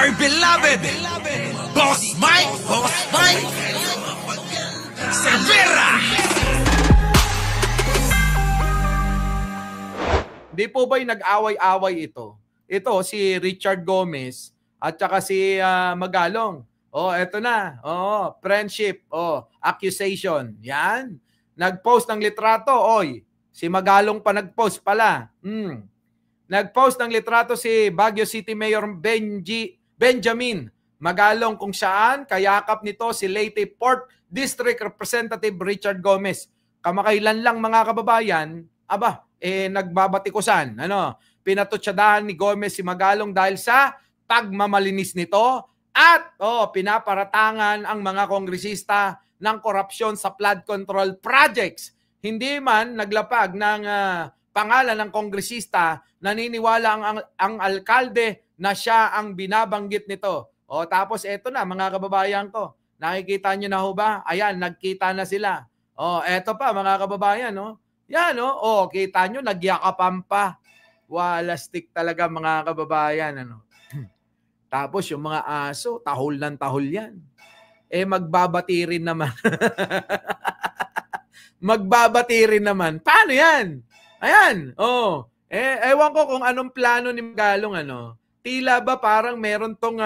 my beloved Boss Mike Severa. Di po ba'y nag-away-away ito? Ito, si Richard Gomez at saka si Magalong. Oh, eto na. Oh, friendship. Oh, accusation. Yan. Nag-post ng litrato. Oy, si Magalong pa nag-post pala. Nag-post ng litrato si Baguio City Mayor Benjamin Magalong kung saan kayakap nito si Leyte Port District Representative Richard Gomez. Kamakailan lang mga kababayan, nagbabatikusan. Pinatutsadahan ni Gomez si Magalong dahil sa pagmamalinis nito at pinaparatangan ang mga kongresista ng korupsyon sa flood control projects. Hindi man naglapag ng pangalan ng kongresista, naniniwala ang alkalde na siya ang binabanggit nito. Tapos eto na mga kababayan ko. Nakikita nyo na ho ba? Ayan, nagkita na sila. Eto pa mga kababayan, Yan, kita nyo, nagyakapan pa. Walastik talaga mga kababayan, Tapos yung mga aso, tahol ng tahol yan. Magbabati rin naman. Magbabati rin naman. Paano yan? Ayan, ewan ko kung anong plano ni Magalong, Tila ba parang meron tong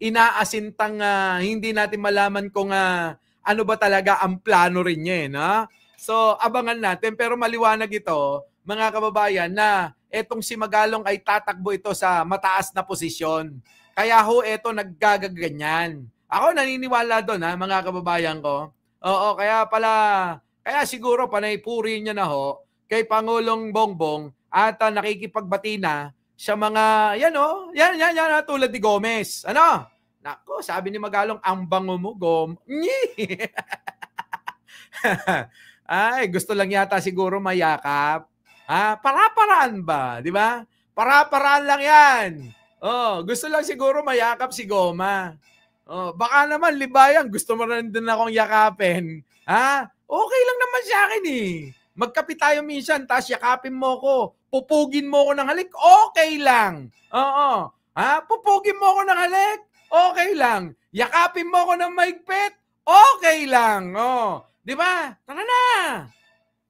inaasintang hindi natin malaman kung ano ba talaga ang plano rin niya, So, abangan natin. Pero maliwanag ito, mga kababayan, na etong si Magalong ay tatakbo ito sa mataas na posisyon. Kaya ito naggagaganyan. Ako naniniwala doon, mga kababayan ko. Oo, kaya siguro panaipuri niya na kay Pangulong Bongbong at nakikipagbati na sa mga, yan tulad ni Gomez. Nako, sabi ni Magalong, ang bango mo, Ay, gusto lang yata siguro mayakap. Para-paraan ba? Di ba? Para-paraan lang yan. Gusto lang siguro mayakap si Goma. Baka naman, libayan, gusto mo rin din akong yakapin. Okay lang naman sa akin Magkapi tayo minsan, tapos yakapin mo ko. Pupugin mo ko ng halik, okay lang. Pupugin mo ko ng halik, okay lang. Yakapin mo ko ng maigpit, okay lang. Di ba? Tara na.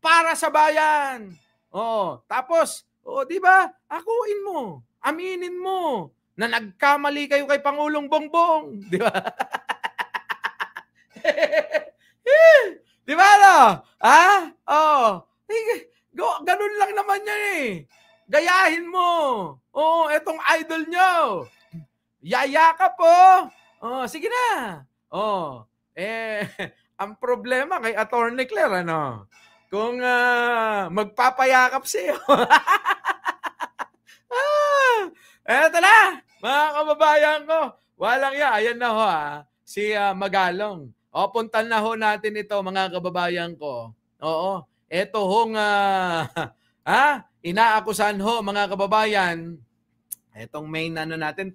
Para sa bayan. Tapos, di ba? Akuin mo. Aminin mo na nagkamali kayo kay Pangulong Bongbong. Di ba? Di ba ganun lang naman yan Gayahin mo. Etong idol nyo. Yayakap sige na. Ang problema kay Attorney Claire, kung magpapayakap siya. Eto na, mga kababayan ko. Walang ayan na si Magalong. Puntan na natin ito, mga kababayan ko. Eto inaakusan mga kababayan. Etong main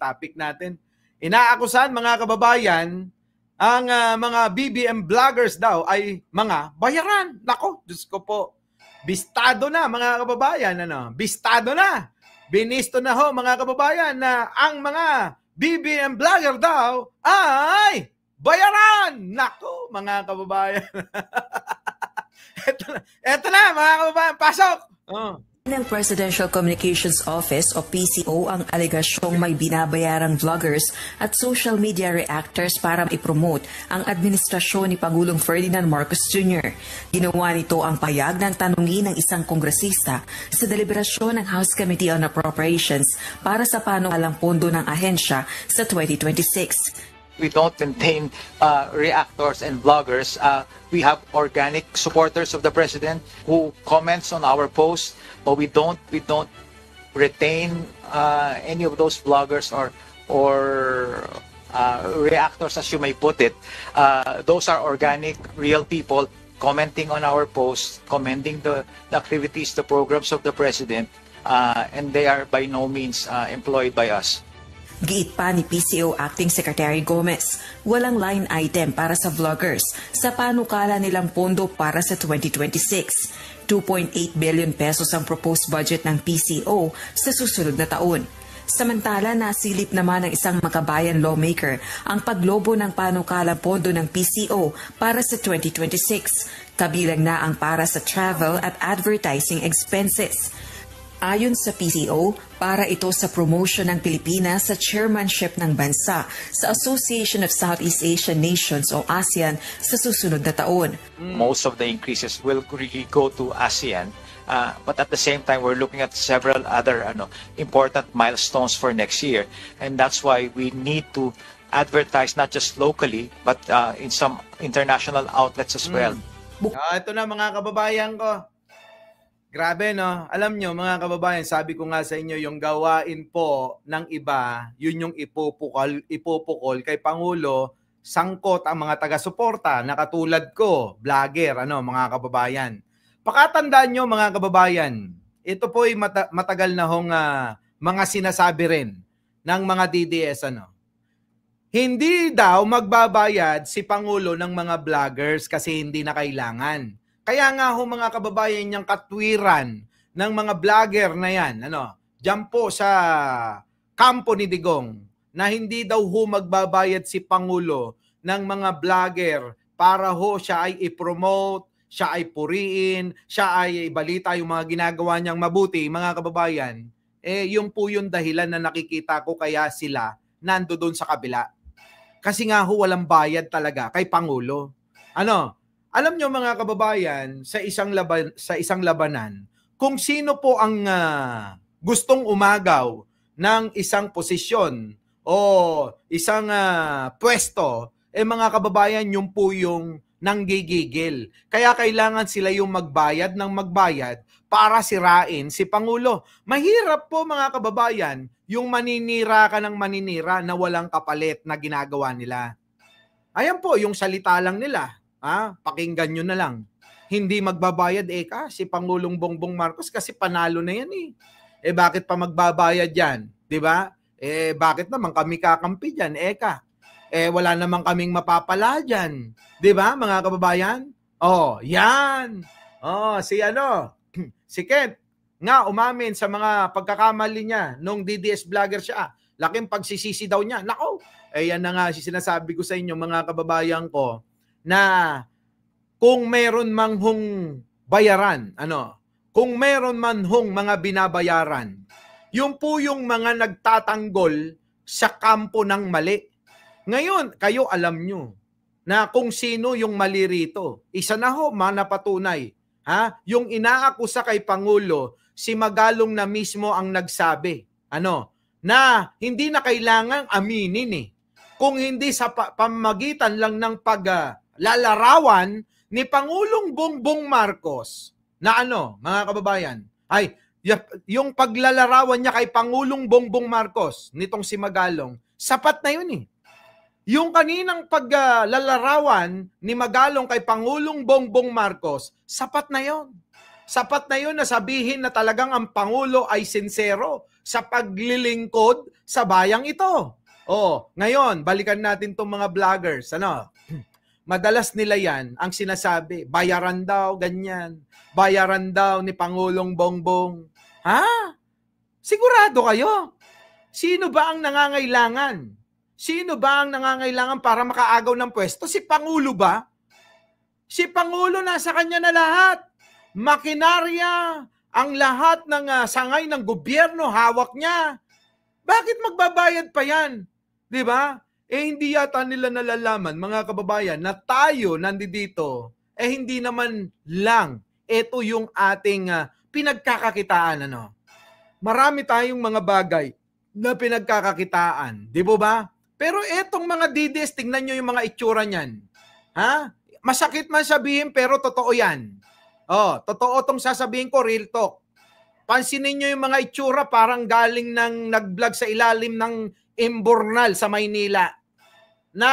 topic natin. Inaakusan, mga kababayan, ang mga BBM vloggers daw ay mga bayaran. Nako, Diyos ko po. Bistado na, mga kababayan. Bistado na. Binisto na mga kababayan na ang mga BBM vlogger daw ay bayaran. Nako, mga kababayan. Eto na, mga kababayan. Pasok. Ng Presidential Communications Office o PCO ang alegasyong may binabayarang vloggers at social media reactors para ipromote ang administrasyon ni Pangulong Ferdinand Marcos Jr. Ginawa nito ang payag ng tanungin ng isang kongresista sa deliberasyon ng House Committee on Appropriations para sa panukalang pondo ng ahensya sa 2026. We don't maintain reactors and bloggers. We have organic supporters of the president who comments on our posts, but we don't retain any of those bloggers or reactors, as you may put it. Those are organic, real people commenting on our posts, commending the activities, the programs of the president, and they are by no means employed by us. Giit pa ni PCO Acting Secretary Gomez, walang line item para sa vloggers sa panukala nilang pondo para sa 2026. 2.8 billion pesos ang proposed budget ng PCO sa susunod na taon. Samantala, nasilip naman ng isang makabayan lawmaker ang paglobo ng panukalang pondo ng PCO para sa 2026, kabilang na ang para sa travel at advertising expenses. Ayon sa PCO, para ito sa promotion ng Pilipinas sa chairmanship ng bansa sa Association of Southeast Asian Nations o ASEAN sa susunod na taon. Most of the increases will really go to ASEAN. But at the same time, we're looking at several other important milestones for next year. And that's why we need to advertise not just locally, but in some international outlets as well. Ito na mga kababayan ko. Grabe, no? Alam nyo, mga kababayan, sabi ko nga sa inyo, yung gawain po ng iba, yun yung ipupukol kay Pangulo, sangkot ang mga taga-suporta na katulad ko, vlogger, mga kababayan. Pakatandaan nyo mga kababayan, ito po ay matagal na hong mga sinasabi rin ng mga DDS. Hindi daw magbabayad si Pangulo ng mga vloggers kasi hindi na kailangan. Kaya nga ho mga kababayan, yung katwiran ng mga vlogger na yan, dyan po sa kampo ni Digong, na hindi daw ho magbabayad si Pangulo ng mga vlogger para ho siya ay i-promote, siya ay puriin, siya ay ibalita yung mga ginagawa niyang mabuti, mga kababayan, yung po yung dahilan na nakikita ko kaya sila nando doon sa kabila. Kasi nga ho walang bayad talaga kay Pangulo. Alam nyo mga kababayan, sa isang labanan, kung sino po ang gustong umagaw ng isang posisyon o isang pwesto, mga kababayan, yung po yung nanggigigil. Kaya kailangan sila yung magbayad para sirain si Pangulo. Mahirap po mga kababayan yung maninira ka ng maninira na walang kapalit na ginagawa nila. Ayan po yung salita lang nila. Pakinggan nyo na lang. Hindi magbabayad si Pangulong Bongbong Marcos kasi panalo na yan bakit pa magbabayad yan? Diba? Bakit naman kami kakampi dyan? Wala naman kaming mapapala dyan. Diba, mga kababayan? Yan. Si Kent, nga umamin sa mga pagkakamali niya nung DDS vlogger siya. Laking pagsisisi daw niya. Nako, yan na nga sinasabi ko sa inyo, mga kababayan ko, na kung meron mang hong bayaran, kung meron man hong mga binabayaran, yung po yung mga nagtatanggol sa kampo ng mali. Ngayon, kayo alam nyo na kung sino yung mali rito. Isa na ho, manapatunay. Yung inaakusa kay Pangulo, si Magalong na mismo ang nagsabi. Na hindi na kailangang aminin Kung hindi sa pamagitan lang ng paglalarawan ni Pangulong Bongbong Marcos na mga kababayan, ay yung paglalarawan niya kay Pangulong Bongbong Marcos, nitong si Magalong, sapat na yun Yung kaninang paglalarawan ni Magalong kay Pangulong Bongbong Marcos, sapat na yon. Sapat na yon na sabihin na talagang ang Pangulo ay sincero sa paglilingkod sa bayang ito. Ngayon, balikan natin itong mga vloggers. Madalas nila yan ang sinasabi, bayaran daw, ganyan. Bayaran daw ni Pangulong Bongbong. Sigurado kayo? Sino ba ang nangangailangan? Sino ba ang nangangailangan para makaagaw ng pwesto? Si Pangulo ba? Si Pangulo, nasa kanya na lahat. Makinarya, ang lahat ng sangay ng gobyerno, hawak niya. Bakit magbabayad pa yan? Diba? Hindi yata nila nalalaman, mga kababayan, na tayo nandito, hindi naman lang ito yung ating pinagkakakitaan. Marami tayong mga bagay na pinagkakakitaan. Di ba? Pero etong mga DDS, tingnan nyo yung mga itsura niyan. Masakit man sabihin, pero totoo yan. Totoo tong sasabihin ko, real talk. Pansinin nyo yung mga itsura, parang galing ng nag-vlog sa ilalim ng Imbornal sa Maynila. Na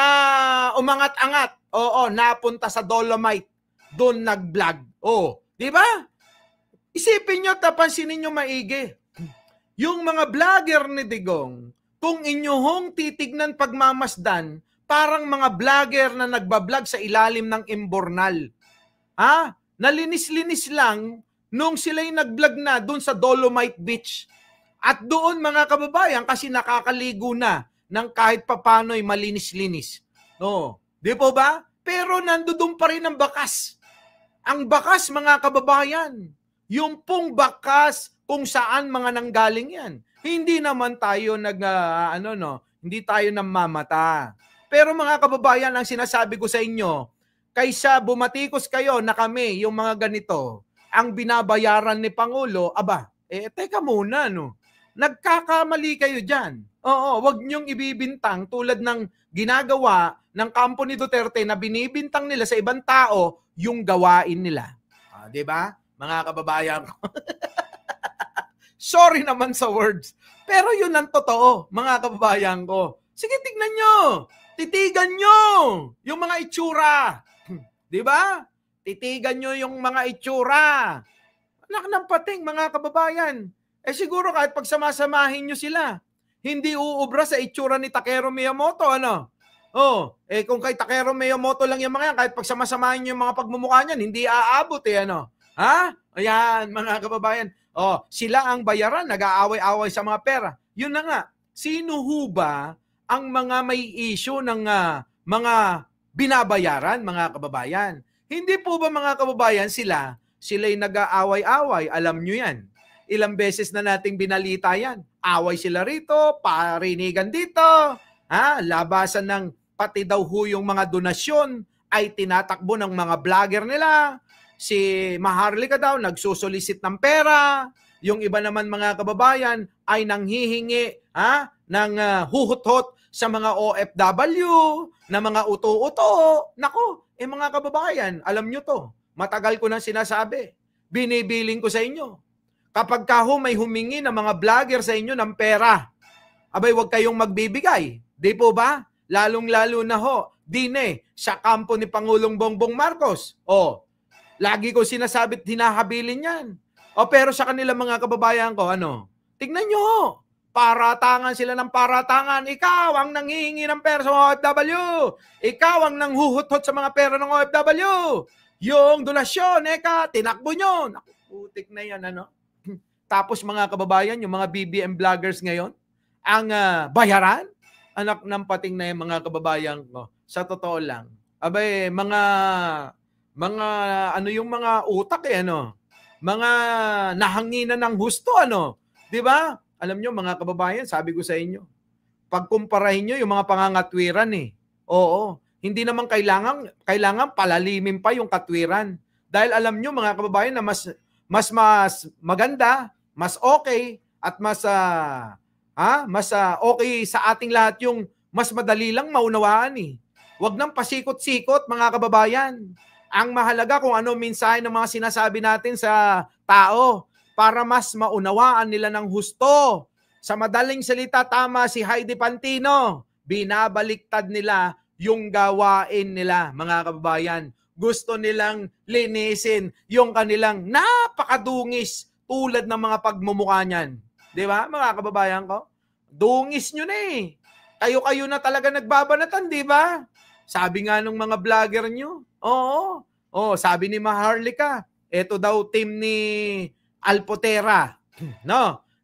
umangat-angat. Napunta sa Dolomite. Doon nag-vlog. Di ba? Isipin nyo, pansinin nyo maigi. Yung mga vlogger ni Digong, kung inyong titignan pagmamasdan, parang mga vlogger na nagbablog sa ilalim ng Imbornal. Nalinis-linis lang nung sila'y nag-vlog na doon sa Dolomite Beach. At doon mga kababayan, kasi nakakaligo na ng kahit papano'y malinis-linis. No, di po ba? Pero nandoon pa rin ang bakas. Ang bakas mga kababayan, yung pong bakas kung saan mga nanggaling yan. Hindi naman tayo hindi tayo namamata. Pero mga kababayan, ang sinasabi ko sa inyo, kaysa bumatikos kayo na kami, yung mga ganito, ang binabayaran ni Pangulo, teka muna, no? Nagkakamali kayo dyan. Oo, wag niyong ibibintang tulad ng ginagawa ng kampo ni Duterte na binibintang nila sa ibang tao yung gawain nila. Di ba? Mga kababayan ko. Sorry naman sa words. Pero yun ang totoo, mga kababayan ko. Sige, tignan nyo. Titigan nyo yung mga itsura. Di ba? Titigan nyo yung mga itsura. Anak ng pating, mga kababayan. Siguro kahit pagsamasamahin nyo sila, hindi uubra sa itsura ni Takeru Miyamoto, ano? Kung kay Takeru Miyamoto lang yung mga yan, kahit pagsamasamahin nyo yung mga pagmumukha niyan, hindi aabot, ano? Ha? Ayan, mga kababayan. Sila ang bayaran, nag-aaway-aaway sa mga pera. Yun na nga, sino ho ba ang mga may issue ng mga binabayaran, mga kababayan? Hindi po ba mga kababayan sila'y nag-aaway-aaway, alam nyo yan. Ilang beses na nating binalita yan. Away sila rito, parinigan dito, labasan ng pati daw ho yung mga donasyon ay tinatakbo ng mga vlogger nila. Si Maharlika daw nagsusolicit ng pera. Yung iba naman mga kababayan ay nanghihingi ng huhot-hot sa mga OFW, na mga uto-uto. Nako, mga kababayan, alam nyo to. Matagal ko nang sinasabi. Binibiling ko sa inyo. Kapag may humingi ng mga vlogger sa inyo ng pera, huwag kayong magbibigay. Di po ba? Lalong-lalo na sa kampo ni Pangulong Bongbong Marcos. Lagi ko sinasabi, hinahabilin yan. Pero sa kanila mga kababayan ko, tignan nyo, paratangan sila ng paratangan. Ikaw ang nanghihingi ng pera sa mga OFW. Ikaw ang nanghuhutot sa mga pera ng OFW. Yung donasyon, tinakbo nyo. Nakuputik na yan, Tapos mga kababayan, yung mga BBM vloggers ngayon, ang bayaran, anak ng pating na yung mga kababayan ko. Sa totoo lang. Yung mga utak mga nahanginan ng husto, di ba? Alam nyo mga kababayan, sabi ko sa inyo, pagkumparahin nyo yung mga pangangatwiran hindi naman kailangan palalimin pa yung katwiran. Dahil alam nyo mga kababayan na mas maganda, mas okay, at mas okay sa ating lahat yung mas madali lang maunawaan. Huwag nang pasikot-sikot mga kababayan. Ang mahalaga kung ano mensahe ng mga sinasabi natin sa tao para mas maunawaan nila ng husto. Sa madaling salita, tama si Heidi Pantino. Binabaliktad nila yung gawain nila, mga kababayan. Gusto nilang linisin yung kanilang napakadungis tulad ng mga pagmumukha niyan. Di ba, mga kababayan ko? Dungis nyo na Kayo-kayo na talaga nagbabanatan, di ba? Sabi nga nung mga vlogger nyo. Sabi ni Maharlika, eto daw team ni Alpotera.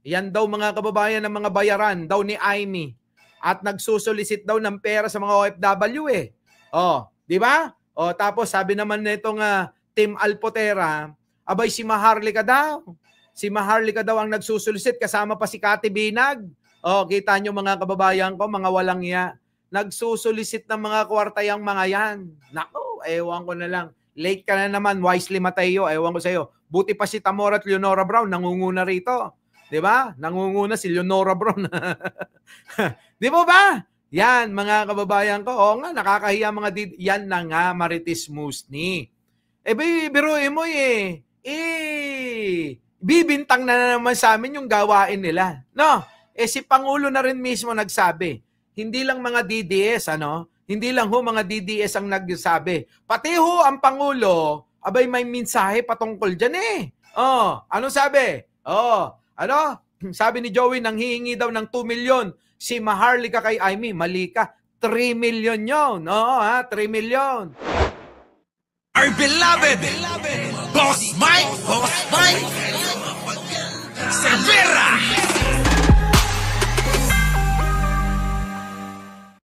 Yan daw mga kababayan ng mga bayaran daw ni Aimee. At nagsusolicit daw ng pera sa mga OFW di ba? Tapos sabi naman nitong team Alpotera, si Maharlika daw. Si Maharlika daw ang nagsusolicit kasama pa si Kati Binag. Kita nyo mga kababayan ko, mga walang iya. Nagsusolicit ng mga kwarta yung mga yan. Nako, ewan ko na lang. Late ka na naman, Wisely Mateo, ewan ko sa'yo. Buti pa si Tamora at Leonora Brown, nangunguna rito. Di ba? Nangunguna si Leonora Brown. Di ba ba? Yan, mga kababayan ko. Nga, nakakahiya mga yan na nga, Marites Musni. Biruin mo bibintang na naman sa amin yung gawain nila. Si Pangulo na rin mismo nagsabi. Hindi lang mga DDS, Hindi lang mga DDS ang nagsabi. Pati ang Pangulo, may mensahe patungkol dyan ano sabi? Sabi ni Joey, nanghihingi daw ng 2 million. Si Maharlika kay Aimee, mali ka. 3 million yun. 3 million. Our beloved Boss Mike Severa.